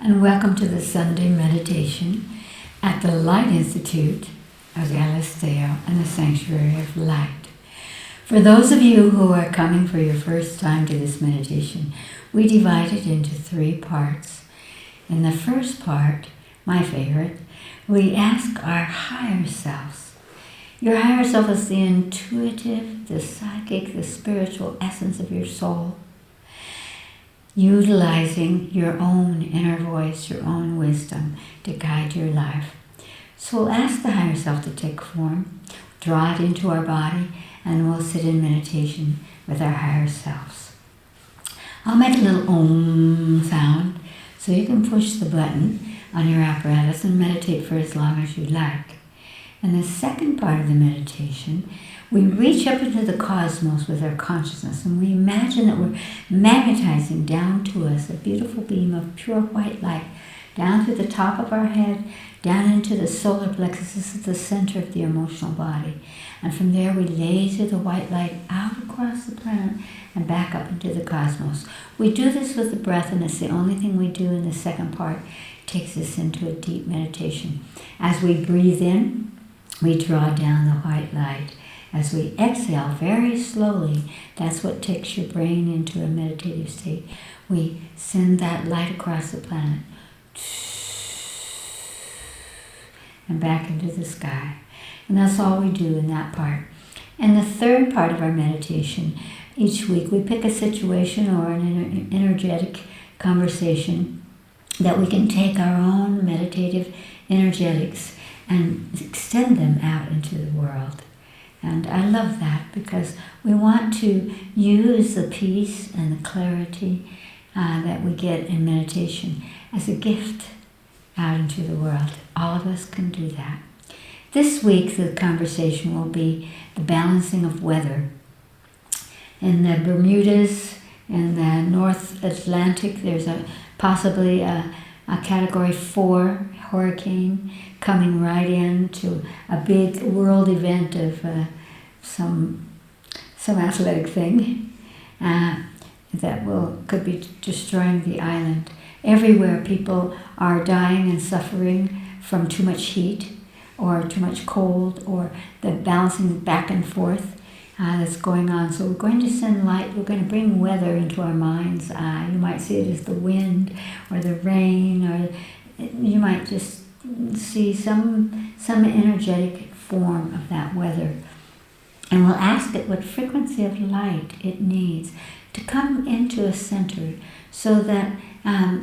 and welcome to the Sunday meditation at the Light Institute of Galisteo and the Sanctuary of Light. For those of you who are coming for your first time to this meditation, we divide it into 3 parts. In the first part, my favorite, we ask our higher selves. Your higher self is the intuitive, the psychic, the spiritual essence of your soul, utilizing your own inner voice, your own wisdom to guide your life. So we'll ask the higher self to take form, draw it into our body, and we'll sit in meditation with our higher selves. I'll make a little Om sound so you can push the button on your apparatus and meditate for as long as you like. In the second part of the meditation, we reach up into the cosmos with our consciousness, and we imagine that we're magnetizing down to us a beautiful beam of pure white light down through the top of our head, down into the solar plexus. This is the center of the emotional body. And from there we laser the white light out across the planet and back up into the cosmos. We do this with the breath, and it's the only thing we do in the second part. It takes us into a deep meditation. As we breathe in, we draw down the white light. As we exhale very slowly, that's what takes your brain into a meditative state. We send that light across the planet and back into the sky. And that's all we do in that part. In the third part of our meditation, each week we pick a situation or an energetic conversation that we can take our own meditative energetics and extend them out into the world. And I love that because we want to use the peace and the clarity that we get in meditation as a gift out into the world. All of us can do that. This week the conversation will be the balancing of weather. In the Bermudas, in the North Atlantic, there's possibly a Category 4 hurricane coming right into a big world event of some athletic thing that could be destroying the island. Everywhere people are dying and suffering from too much heat or too much cold or the bouncing back and forth that's going on. So we're going to send light, we're going to bring weather into our mind's eye. You might see it as the wind or the rain, or you might just see some energetic form of that weather. And we'll ask it what frequency of light it needs to come into a center so that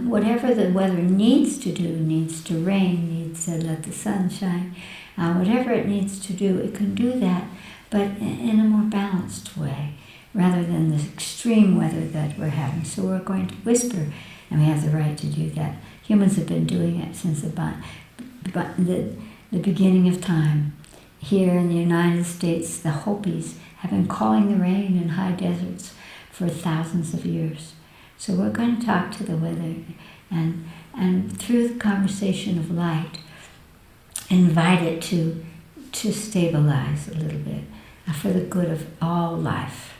whatever the weather needs to do, needs to rain, needs to let the sun shine, whatever it needs to do, it can do that, but in a more balanced way, rather than the extreme weather that we're having. So we're going to whisper, and we have the right to do that. Humans have been doing it since the beginning of time. Here in the United States, the Hopis have been calling the rain in high deserts for thousands of years. So we're going to talk to the weather and through the conversation of light, invite it to stabilize a little bit for the good of all life.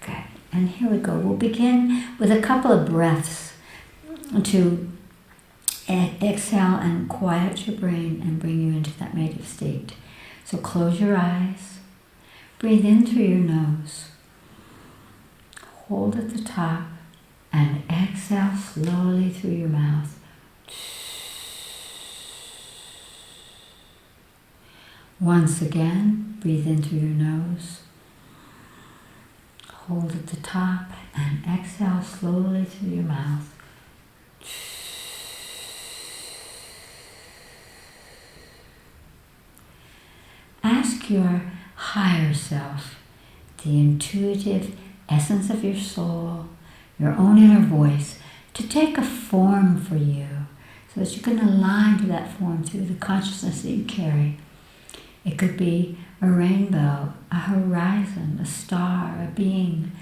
Okay, and here we go. We'll begin with a couple of breaths to exhale and quiet your brain and bring you into that meditative state. So close your eyes, breathe in through your nose, hold at the top, and exhale slowly through your mouth. Once again, breathe in through your nose, hold at the top, and exhale slowly through your mouth. Ask your higher self, the intuitive essence of your soul, your own inner voice, to take a form for you so that you can align to that form through the consciousness that you carry. It could be a rainbow, a horizon, a star, a being,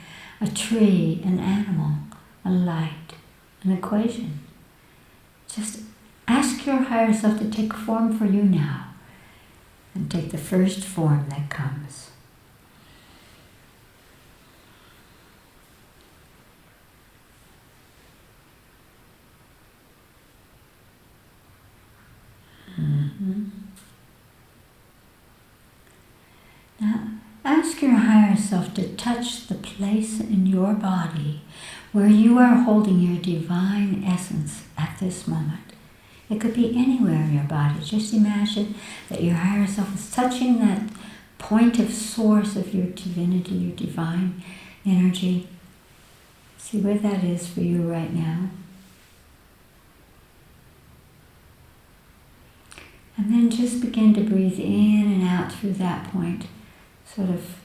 a tree, an animal, a light, an equation. Just ask your higher self to take form for you now, and take the first form that comes. Now, ask your higher self to touch the place in your body where you are holding your divine essence at this moment. It could be anywhere in your body. Just imagine that your higher self is touching that point of source of your divinity, your divine energy. See where that is for you right now. And then just begin to breathe in and out through that point, sort of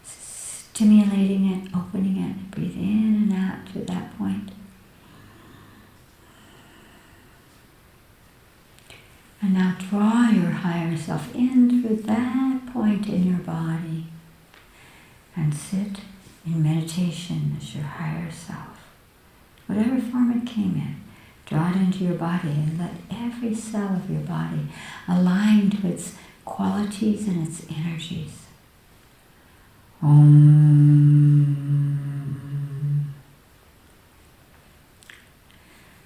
stimulating it, opening it. Breathe in and out through that point. And now draw your higher self in through that point in your body and sit in meditation as your higher self. Whatever form it came in, draw it into your body and let every cell of your body align to its qualities and its energies. Om.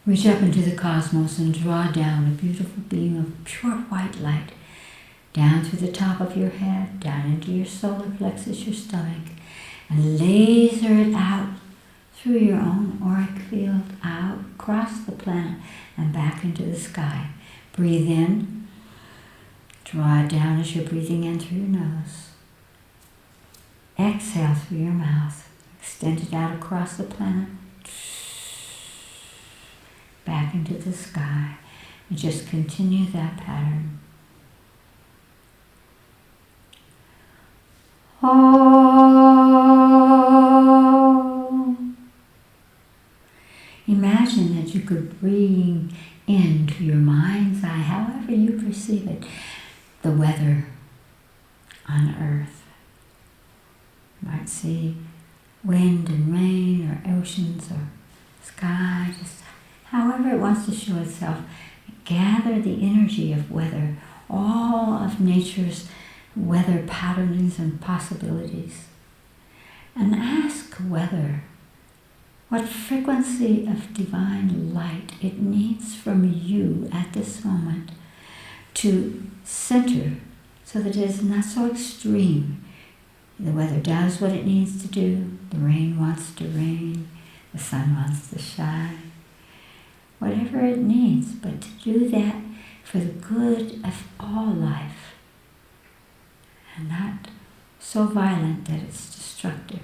Reach up into the cosmos and draw down a beautiful beam of pure white light down through the top of your head, down into your solar plexus, your stomach, and laser it out through your own auric field, out, across the planet, and back into the sky. Breathe in, draw it down as you're breathing in through your nose. Exhale through your mouth, extend it out across the planet, back into the sky, and just continue that pattern. Oh. Imagine that you could bring into your mind's eye, however you perceive it, the weather on Earth. You might see wind and rain, or oceans, or sky, just however it wants to show itself. Gather the energy of weather, all of nature's weather patterns and possibilities, and ask weather what frequency of divine light it needs from you at this moment to center so that it is not so extreme. The weather does what it needs to do. The rain wants to rain. The sun wants to shine. Whatever it needs, but to do that for the good of all life, and not so violent that it's destructive.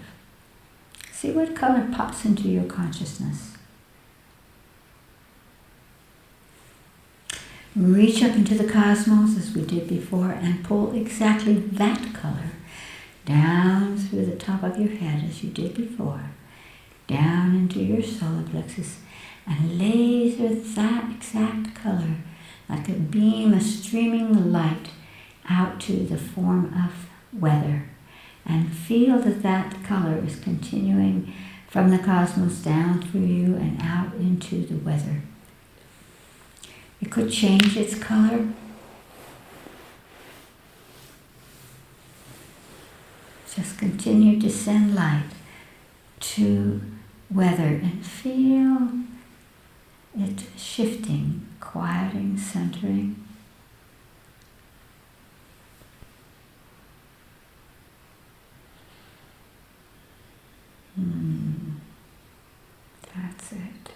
See what color pops into your consciousness. Reach up into the cosmos as we did before and pull exactly that color down through the top of your head as you did before, down into your solar plexus, and laser that exact color like a beam of streaming light out to the form of weather, and feel that that color is continuing from the cosmos down through you and out into the weather. It could change its color. Just continue to send light to weather and feel it shifting, quieting, centering. That's it.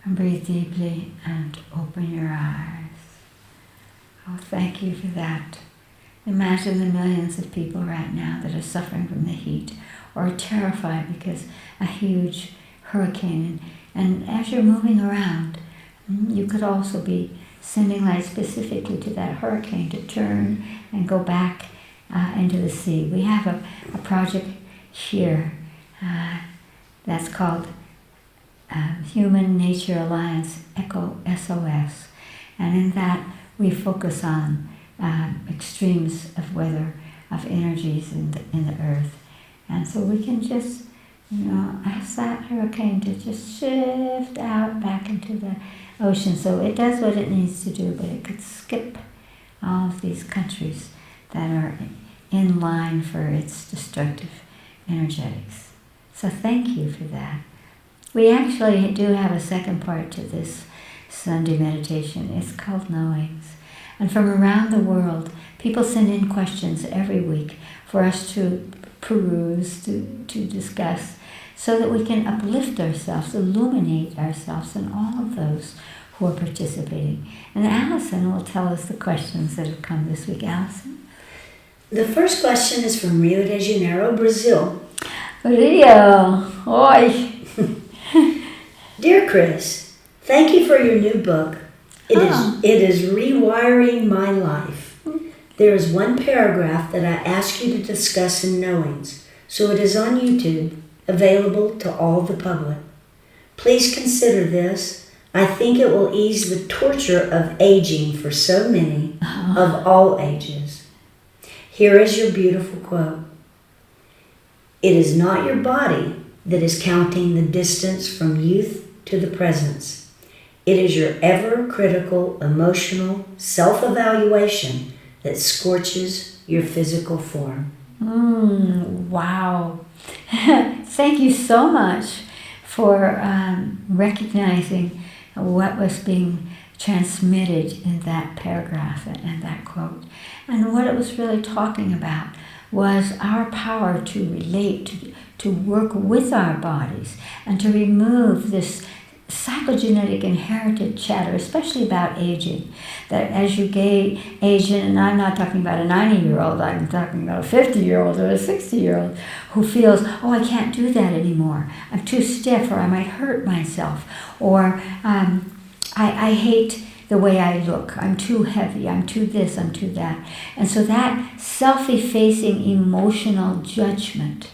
And breathe deeply and open your eyes. Oh, thank you for that. Imagine the millions of people right now that are suffering from the heat or are terrified because a huge hurricane. And as you're moving around, you could also be sending light specifically to that hurricane to turn and go back into the sea. We have a project here that's called Human Nature Alliance Eco SOS, and in that we focus on extremes of weather, of energies in the earth, and so we can just, ask that hurricane to just shift out back into the ocean. So it does what it needs to do, but it could skip all of these countries that are in line for its destructive energetics. So thank you for that. We actually do have a second part to this Sunday meditation. It's called Knowings. And from around the world, people send in questions every week for us to peruse, to discuss, so that we can uplift ourselves, illuminate ourselves, and all of those who are participating. And Allison will tell us the questions that have come this week. Allison? The first question is from Rio de Janeiro, Brazil. Rio! Oi! Dear Chris, thank you for your new book. It is rewiring my life. There is one paragraph that I ask you to discuss in Knowings, so it is on YouTube, available to all the public. Please consider this. I think it will ease the torture of aging for so many of all ages. Here is your beautiful quote. It is not your body that is counting the distance from youth to the presence. It is your ever-critical, emotional self-evaluation that scorches your physical form. Wow. Thank you so much for recognizing what was being transmitted in that paragraph and that quote. And what it was really talking about was our power to relate, to work with our bodies, and to remove this psychogenetic inherited chatter, especially about aging. That as you age, and I'm not talking about a 90-year-old, I'm talking about a 50-year-old or a 60-year-old who feels, oh, I can't do that anymore. I'm too stiff, or I might hurt myself, or I hate the way I look. I'm too heavy, I'm too this, I'm too that. And so that self-effacing emotional judgment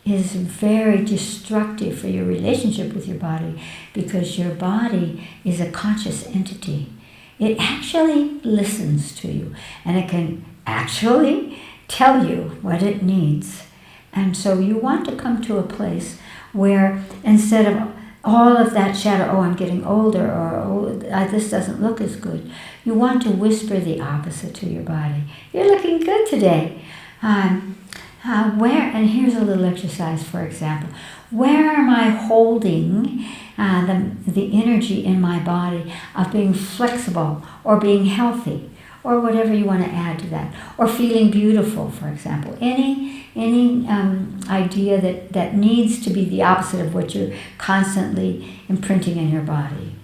is very destructive for your relationship with your body, because your body is a conscious entity. It actually listens to you, and it can actually tell you what it needs. And so you want to come to a place where instead of all of that chatter, oh, I'm getting older, or oh, this doesn't look as good, you want to whisper the opposite to your body. You're looking good today. And here's a little exercise, for example. Where am I holding the energy in my body of being flexible or being healthy, or whatever you want to add to that, or feeling beautiful, for example? Any idea that needs to be the opposite of what you're constantly imprinting in your body.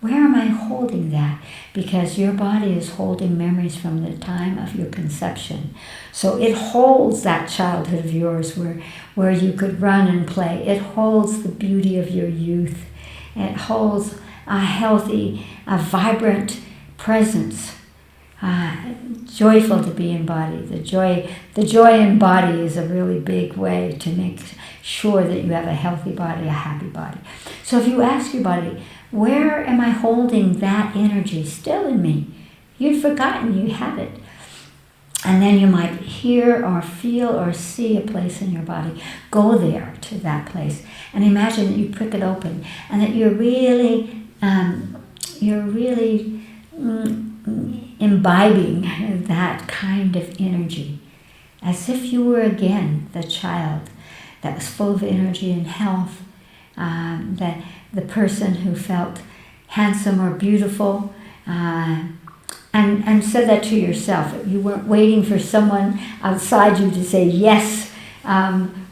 Where am I holding that? Because your body is holding memories from the time of your conception. So it holds that childhood of yours where you could run and play. It holds the beauty of your youth. It holds a healthy, a vibrant presence. Joyful to be in body. The joy in body is a really big way to make sure that you have a healthy body, a happy body. So if you ask your body, where am I holding that energy still in me? You've forgotten you have it. And then you might hear or feel or see a place in your body. Go there to that place and imagine that you prick it open, and that you're really imbibing that kind of energy, as if you were again the child that was full of energy and health, that the person who felt handsome or beautiful, and said that to yourself. You weren't waiting for someone outside you to say, yes,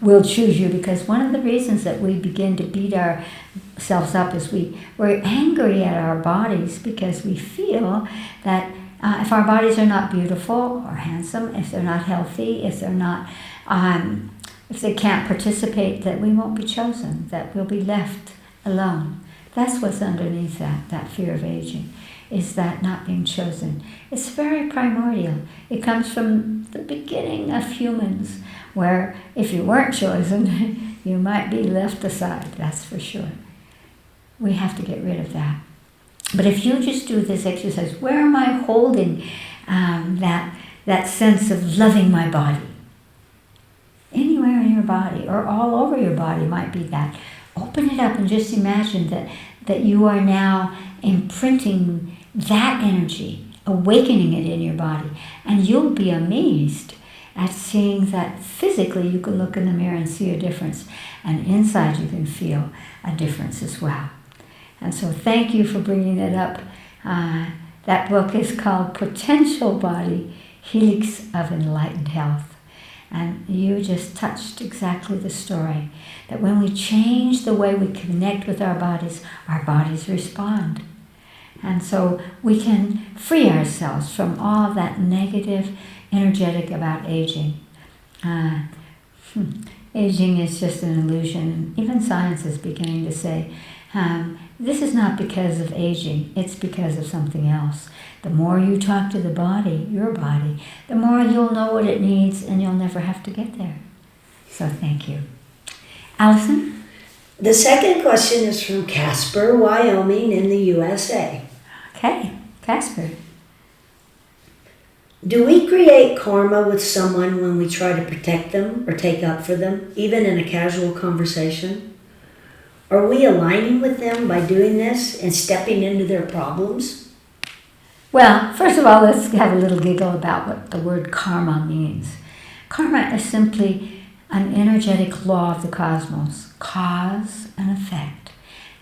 we'll choose you. Because one of the reasons that we begin to beat ourselves up is we're angry at our bodies, because we feel that if our bodies are not beautiful or handsome, if they're not healthy, if they're not, if they can't participate, that we won't be chosen, that we'll be left alone. That's what's underneath that fear of aging, is that not being chosen. It's very primordial. It comes from the beginning of humans, where if you weren't chosen, you might be left aside, that's for sure. We have to get rid of that. But if you just do this exercise, where am I holding that sense of loving my body? Anywhere in your body, or all over your body might be that. Open it up and just imagine that you are now imprinting that energy, awakening it in your body. And you'll be amazed at seeing that physically you can look in the mirror and see a difference. And inside you can feel a difference as well. And so thank you for bringing that up. That book is called Potential Body, Helix of Enlightened Health. And you just touched exactly the story, that when we change the way we connect with our bodies respond. And so we can free ourselves from all that negative energetic about aging. Aging is just an illusion. Even science is beginning to say, this is not because of aging, it's because of something else. The more you talk to the body, your body, the more you'll know what it needs, and you'll never have to get there. So thank you. Allison? The second question is from Casper, Wyoming in the USA. Okay, Casper. Do we create karma with someone when we try to protect them or take up for them, even in a casual conversation? Are we aligning with them by doing this and stepping into their problems? Well, first of all, let's have a little giggle about what the word karma means. Karma is simply an energetic law of the cosmos, cause and effect,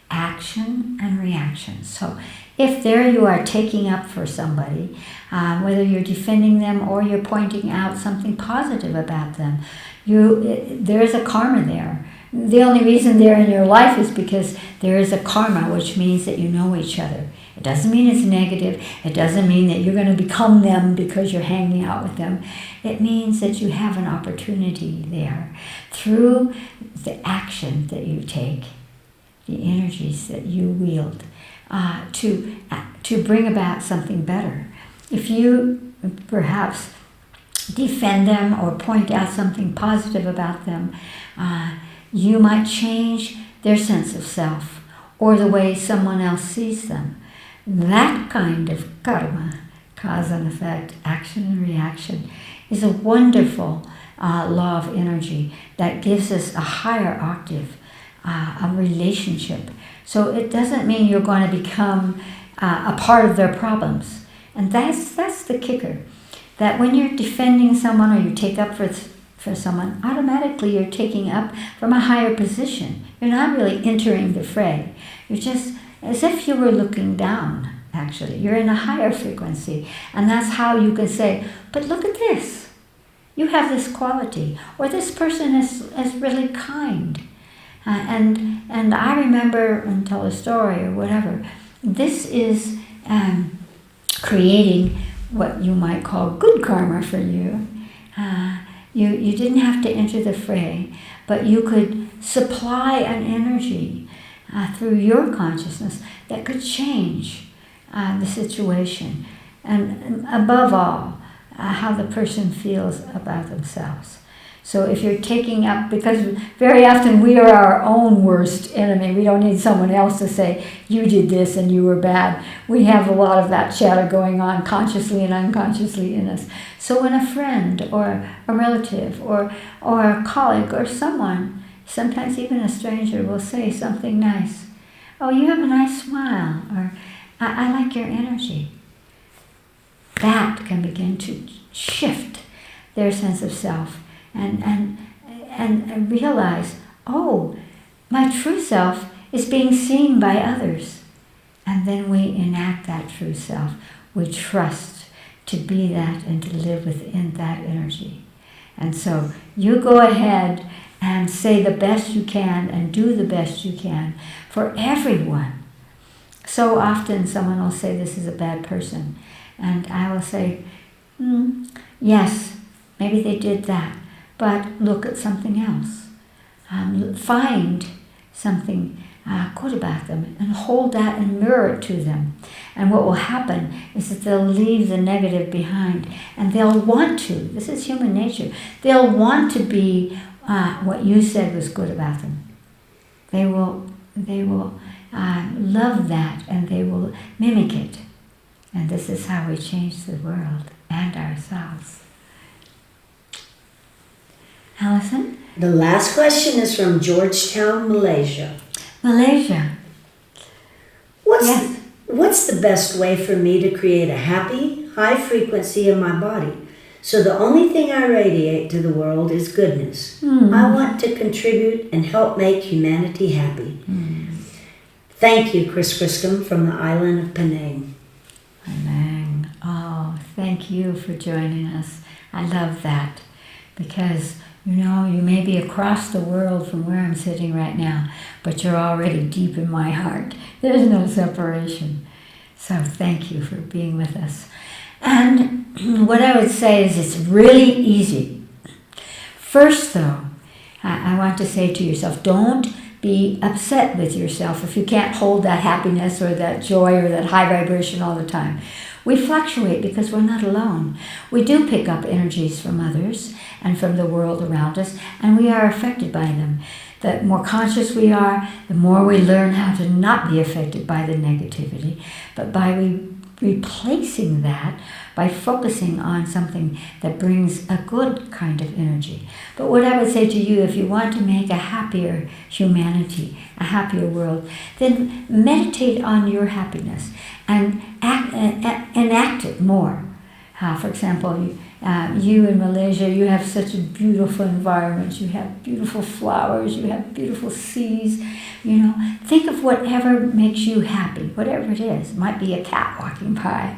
action and reaction. So if there you are taking up for somebody, whether you're defending them or you're pointing out something positive about them, there is a karma there. The only reason they're in your life is because there is a karma, which means that you know each other. It doesn't mean it's negative. It doesn't mean that you're going to become them because you're hanging out with them. It means that you have an opportunity there through the action that you take, the energies that you wield, to bring about something better. If you perhaps defend them or point out something positive about them, you might change their sense of self or the way someone else sees them. That kind of karma, cause and effect, action and reaction, is a wonderful law of energy that gives us a higher octave, a relationship. So it doesn't mean you're going to become a part of their problems. And that's the kicker, that when you're defending someone or you take up for someone, automatically you're taking up from a higher position. You're not really entering the fray. You're just as if you were looking down, actually. You're in a higher frequency. And that's how you can say, but look at this. You have this quality. Or this person is really kind. And I remember, and tell a story or whatever, this is creating what you might call good karma for you. You didn't have to enter the fray, but you could supply an energy through your consciousness that could change the situation. And above all, how the person feels about themselves. So if you're taking up, because very often we are our own worst enemy. We don't need someone else to say, you did this and you were bad. We have a lot of that chatter going on consciously and unconsciously in us. So when a friend or a relative or a colleague or someone, sometimes even a stranger, will say something nice. Oh, you have a nice smile, or I like your energy. That can begin to shift their sense of self. And realize, oh, my true self is being seen by others. And then we enact that true self. We trust to be that and to live within that energy. And so you go ahead and say the best you can and do the best you can for everyone. So often someone will say, this is a bad person. And I will say, yes, maybe they did that. But look at something else. Find something good about them and hold that and mirror it to them. And what will happen is that they'll leave the negative behind, and they'll want to. This is human nature. They'll want to be what you said was good about them. They will love that, and they will mimic it. And this is how we change the world and ourselves. Allison? The last question is from Georgetown, Malaysia. Malaysia. What's the best way for me to create a happy, high frequency in my body? So the only thing I radiate to the world is goodness. I want to contribute and help make humanity happy. Thank you, Chris Griscom from the island of Penang. Penang. Oh, thank you for joining us. I love that because, you may be across the world from where I'm sitting right now, but you're already deep in my heart. There's no separation. So thank you for being with us. And what I would say is it's really easy. First, though, I want to say to yourself, don't be upset with yourself if you can't hold that happiness or that joy or that high vibration all the time. We fluctuate because we're not alone. We do pick up energies from others and from the world around us, and we are affected by them. The more conscious we are, the more we learn how to not be affected by the negativity, but by replacing that by focusing on something that brings a good kind of energy. But what I would say to you, if you want to make a happier humanity, a happier world, then meditate on your happiness and enact it more. For example, you in Malaysia, you have such a beautiful environment. You have beautiful flowers. You have beautiful seas. Think of whatever makes you happy, whatever it is. It might be a cat walking by.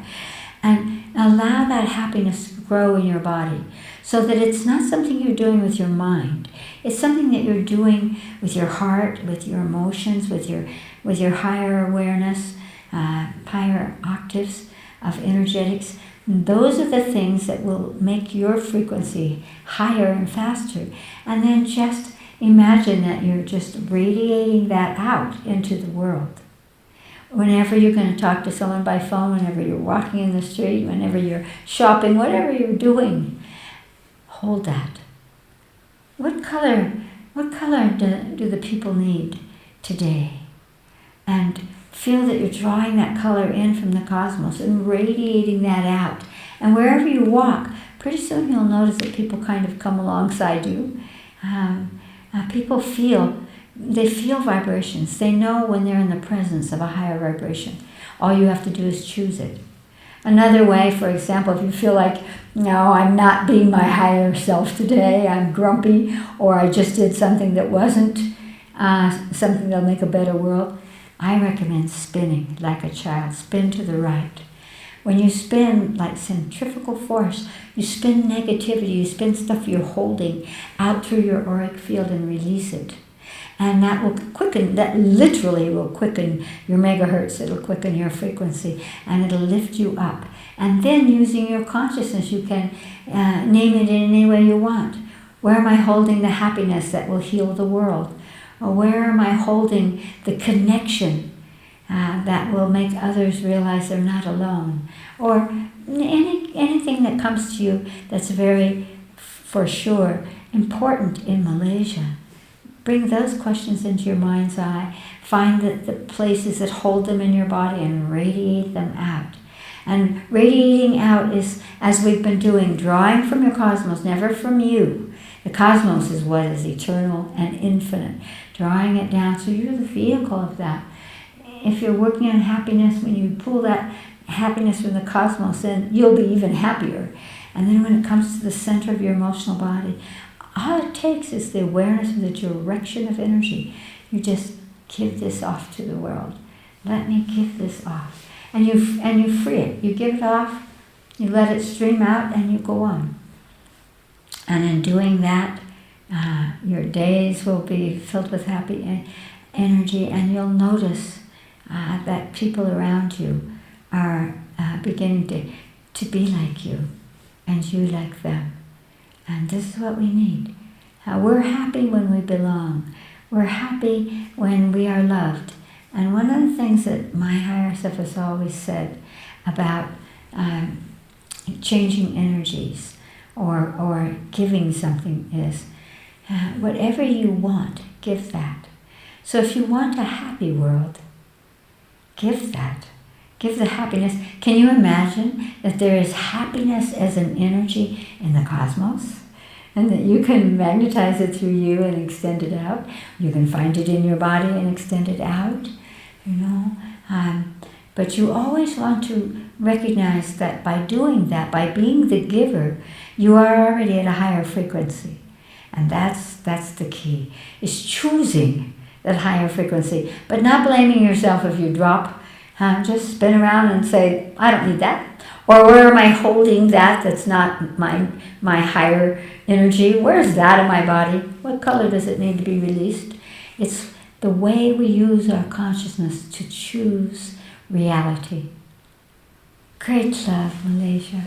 And allow that happiness to grow in your body so that it's not something you're doing with your mind. It's something that you're doing with your heart, with your emotions, with your higher awareness, higher octaves of energetics. Those are the things that will make your frequency higher and faster. And then just imagine that you're just radiating that out into the world. Whenever you're going to talk to someone by phone, whenever you're walking in the street, whenever you're shopping, whatever you're doing, hold that. What color do the people need today? And feel that you're drawing that color in from the cosmos and radiating that out. And wherever you walk, pretty soon you'll notice that people kind of come alongside you. People feel vibrations. They know when they're in the presence of a higher vibration. All you have to do is choose it. Another way, for example, if you feel like, no, I'm not being my higher self today, I'm grumpy, or I just did something that wasn't something that'll make a better world, I recommend spinning like a child. Spin to the right. When you spin like centrifugal force, you spin negativity, you spin stuff you're holding out through your auric field and release it. And that literally will quicken your megahertz, it'll quicken your frequency, and it'll lift you up. And then using your consciousness, you can name it in any way you want. Where am I holding the happiness that will heal the world? Or where am I holding the connection that will make others realize they're not alone? Or anything that comes to you that's very, for sure, important in Malaysia. Bring those questions into your mind's eye. Find the places that hold them in your body and radiate them out. And radiating out is, as we've been doing, drawing from your cosmos, never from you. The cosmos is what is eternal and infinite. Drawing it down, so you're the vehicle of that. If you're working on happiness, when you pull that happiness from the cosmos, then you'll be even happier. And then when it comes to the center of your emotional body, all it takes is the awareness of the direction of energy. You just give this off to the world. Let me give this off. And you free it. You give it off, you let it stream out, and you go on. And in doing that, your days will be filled with happy energy, and you'll notice that people around you are beginning to be like you, and you like them. And this is what we need. We're happy when we belong. We're happy when we are loved. And one of the things that my higher self has always said about changing energies or giving something is, whatever you want, give that. So if you want a happy world, give that. Give the happiness. Can you imagine that there is happiness as an energy in the cosmos? And that you can magnetize it through you and extend it out. You can find it in your body and extend it out, But you always want to recognize that by doing that, by being the giver, you are already at a higher frequency. And that's the key, is choosing that higher frequency. But not blaming yourself if you drop. Just spin around and say, I don't need that. Or where am I holding that's not my higher energy? Where's that in my body? What color does it need to be released? It's the way we use our consciousness to choose reality. Great love, Malaysia.